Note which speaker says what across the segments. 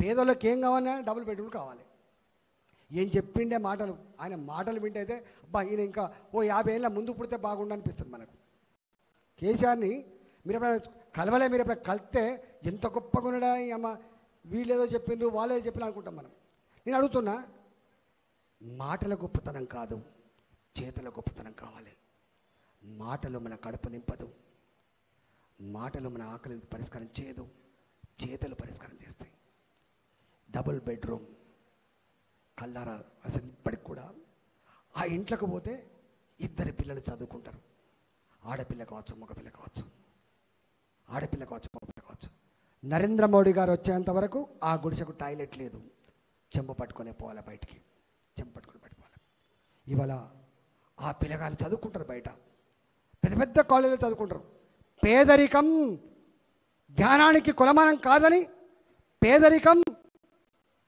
Speaker 1: పేదోళ్ళకి ఏం కావాలన్నా double bedroom కావాలి. ఏం చెప్పిండే మాటలు, ఆయన మాటలు వింటే అయితే అబ్బా ఈయన ఇంకా ఓ 50 ఏళ్ళ ముందు పుడితే బాగుండు అనిపిస్తుంది మనకు. కేసీఆర్ని మీరు ఎప్పుడైనా కలవలే, మీరు ఎప్పుడైనా కలిస్తే ఎంత గొప్పగా ఉన్నాడా ఈ అమ్మ, వీళ్ళేదో చెప్పిండ్రు వాళ్ళేదో చెప్పిన అనుకుంటాం మనం. నేను అడుగుతున్నా, మాటల గొప్పతనం కాదు, చేతల గొప్పతనం కావాలి. మాటలు మన కడుపు నింపదు, మాటలు మన ఆకలి పరిష్కారం చేయదు, చేతలు పరిష్కారం చేస్తాయి. డబుల్ బెడ్రూమ్ కల్లారా అసలు ఇప్పటికి కూడా ఆ ఇంట్లోకి పోతే 2 పిల్లలు చదువుకుంటారు. ఆడపిల్ల కావచ్చు, మగపిల్ల కావచ్చు, ఆడపిల్ల కావచ్చు, మగపిల్ల కావచ్చు. నరేంద్ర మోడీ గారు వచ్చేంత వరకు ఆ గుడిసెకు టాయిలెట్ లేదు, చెంబు పట్టుకొనే పోవాలి బయటికి, చెంబు పట్టుకొని పట్టుకోవాలి. ఇవాళ ఆ పిల్లగాళ్ళు చదువుకుంటారు, బయట పెద్ద పెద్ద కాలేజీలో చదువుకుంటారు. పేదరికం జ్ఞానానికి కొలమానం కాదని, పేదరికం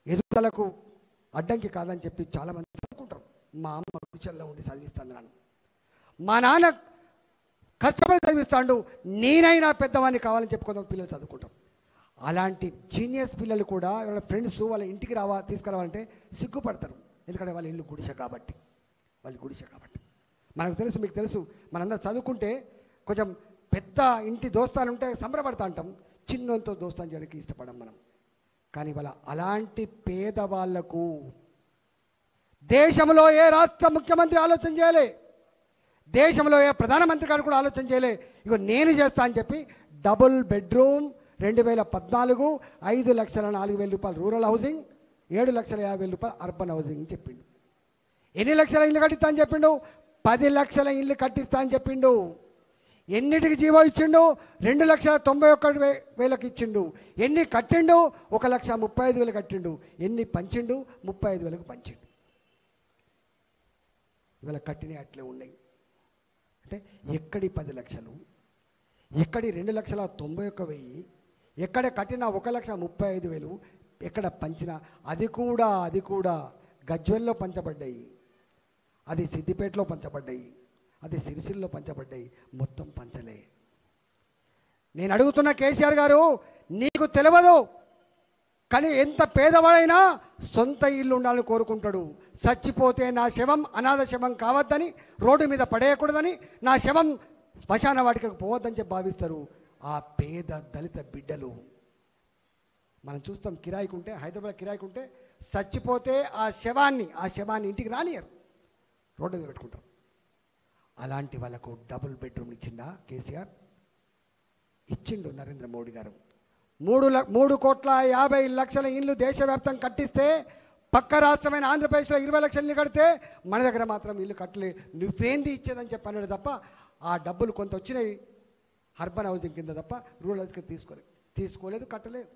Speaker 1: ఎదుగుదలకు అడ్డంకి కాదని చెప్పి చాలామంది చదువుకుంటారు. మా అమ్మ గుడిచెల్లో ఉండి చదివిస్తాను నన్ను, మా నాన్న కష్టపడి చదివిస్తాడు, నేనైనా పెద్దవాడిని కావాలని చెప్పుకుందాం పిల్లలు చదువుకుంటాం. అలాంటి జీనియస్ పిల్లలు కూడా వాళ్ళ ఫ్రెండ్స్ వాళ్ళ ఇంటికి తీసుకురావాలంటే సిగ్గుపడతారు. ఎందుకంటే వాళ్ళ ఇల్లు గుడిసె కాబట్టి, వాళ్ళు గుడిసె కాబట్టి. మనకు తెలుసు, మీకు తెలుసు, మనందరూ చదువుకుంటే కొంచెం పెద్ద ఇంటి దోస్తాను ఉంటే సంబరపడతా అంటాం, చిన్నంతో దోస్తాను చేయడానికి ఇష్టపడం మనం. కానీ వాళ్ళ అలాంటి పేదవాళ్లకు దేశంలో ఏ రాష్ట్ర ముఖ్యమంత్రి ఆలోచన చేయలే, దేశంలో ఏ ప్రధానమంత్రి గారు కూడా ఆలోచన చేయలే. ఇగో నేను చేస్తా అని చెప్పి డబుల్ బెడ్రూమ్ 2014 5,04,000 రూపాయలు రూరల్ హౌసింగ్, 7,50,000 రూపాయలు అర్బన్ హౌసింగ్ చెప్పిండు. ఎన్ని లక్షల ఇల్లు కట్టిస్తా అని చెప్పిండు? 10 లక్షల ఇల్లు కట్టిస్తా అని చెప్పిండు. ఎన్నిటికి జీవో ఇచ్చిండు? 2,91,000 ఇచ్చిండు. ఎన్ని కట్టిండు? 1,35,000 కట్టిండు. ఎన్ని పంచిండు? 35,000 పంచిండు. ఇవాళ కట్టినవి అట్లే ఉన్నాయి. అంటే ఎక్కడి 10 లక్షలు, ఎక్కడి 2,91,000, ఎక్కడ కట్టిన 1,35,000, ఎక్కడ పంచిన అది కూడా గజ్వెల్లో పంచబడ్డాయి, అది సిద్దిపేటలో పంచబడ్డాయి, అది సిరిసిల్లో పంచబడ్డాయి, మొత్తం పంచలే. నేను అడుగుతున్న కేసీఆర్ గారు, నీకు తెలియదు కానీ ఎంత పేదవాడైనా సొంత ఇల్లు ఉండాలని కోరుకుంటాడు. చచ్చిపోతే నా శవం అనాథ శవం కావద్దని, రోడ్డు మీద పడేయకూడదని, నా శవం శ్మశాన వాటికకు పోవద్దని చెప్పి భావిస్తారు ఆ పేద దళిత బిడ్డలు. మనం చూస్తాం, కిరాయికుంటే, హైదరాబాద్ కిరాయికుంటే చచ్చిపోతే ఆ శవాన్ని ఇంటికి రానియరు, రోడ్డు మీద పెట్టుకుంటారు. అలాంటి వాళ్ళకు డబుల్ బెడ్రూమ్ ఇచ్చిండా కేసీఆర్? ఇచ్చిండు నరేంద్ర మోడీ గారు. 3,50,00,000 ఇళ్ళు దేశవ్యాప్తంగా కట్టిస్తే, పక్క రాష్ట్రమైన ఆంధ్రప్రదేశ్లో 20 లక్షల ఇల్లు కడితే మన దగ్గర మాత్రం ఇల్లు కట్టలే. నువ్వేంది ఇచ్చేదని చెప్పి అన్నాడు తప్ప, ఆ డబ్బులు కొంత వచ్చినాయి అర్బన్ హౌసింగ్ కింద తప్ప రూరల్ హౌసింగ్ తీసుకోలేదు, కట్టలేదు.